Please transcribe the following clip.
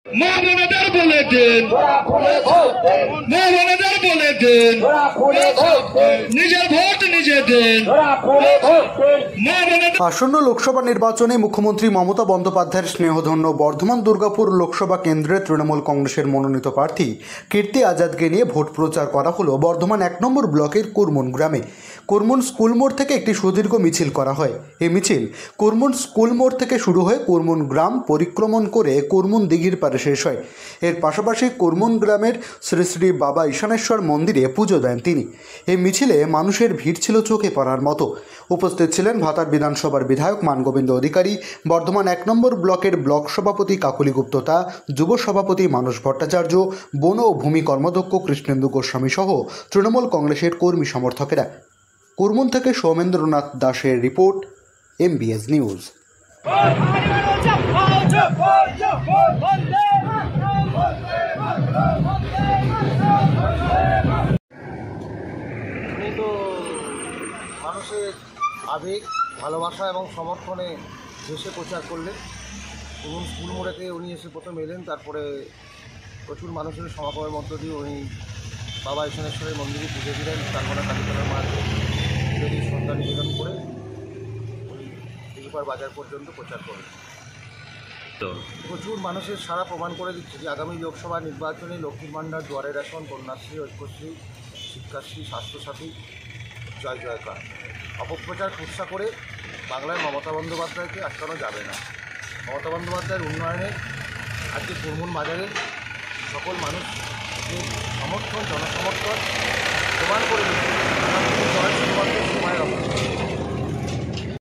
মা বোনেদের বলে দিন, মা বোনেদের বলে দিন, নিজের ভোট নিজে দিন। আসন্ন লোকসভা নির্বাচনে মুখ্যমন্ত্রী মমতা বন্দ্যোপাধ্যায়ের স্নেহধন্য বর্ধমান দুর্গাপুর লোকসভা কেন্দ্রে তৃণমূল কংগ্রেসের মনোনীত প্রার্থী কীর্তি আজাদকে নিয়ে ভোট প্রচার করা হলো বর্ধমান 1 নম্বর ব্লকের কুরমুন গ্রামে। কুরমুন স্কুল মোড় থেকে একটি সুদীর্ঘ মিছিল করা হয়। এই মিছিল কুরমুন স্কুল মোড় থেকে শুরু হয়ে কুরমুন গ্রাম পরিক্রমণ করে কুরমুন দিঘির পারে শেষ হয়। এর পাশাপাশি কুরমুন গ্রামের শ্রী শ্রী বাবা ঈশানেশ্বর মন্দিরে পুজো দেন তিনি। এই মিছিলে মানুষের ভিড় ছিল চোখে পড়ার মতো। উপস্থিত ছিলেন ভাতার বিধানসভার বিধায়ক মানগোবিন্দ অধিকারী, বর্ধমান 1 নম্বর ব্লকের ব্লক সভাপতি কাকলি গুপ্ততা, যুব সভাপতি মানস ভট্টাচার্য, বন ও ভূমি কর্মাধ্যক্ষ কৃষ্ণেন্দু গোস্বামী সহ তৃণমূল কংগ্রেসের কর্মী সমর্থকেরা। কুরমুন থেকে সৌমেন্দ্রনাথ দাসের রিপোর্ট, MBS নিউজ। মানুষের আবেগ, ভালোবাসা এবং সমর্থনে দেশে প্রচার করলেন এবং স্কুল মোড়েতে উনি এসে প্রথম এলেন। তারপরে প্রচুর মানুষের সমাগমের মধ্য দিয়ে উনি বাবা ঈশানেশ্বরের মন্দিরে পুজো দিলেন। তারপরে কালীতলার মাঠে সন্ধ্যা নিবেদন করে উনি দিঘিপাড় বাজার পর্যন্ত প্রচার করেন। প্রচুর মানুষের সারা প্রমাণ করে দিচ্ছে যে আগামী লোকসভা নির্বাচনে লক্ষ্মীর ভাণ্ডার, দুয়ারে রেশন, কন্যাশ্রী, ঐক্যশ্রী, শিক্ষাশ্রী, স্বাস্থ্যসাথী জয় জয়কার। অপপ্রচার কুৎসা করে বাংলায় মমতা বন্দ্যোপাধ্যায়কে আটকানো যাবে না। মমতা বন্দ্যোপাধ্যায়ের উন্নয়নে আজকে কুরমুন বাজারে সকল মানুষের সমর্থন, জনসমর্থন প্রমাণ করে দিচ্ছে সময়ের অপেক্ষা।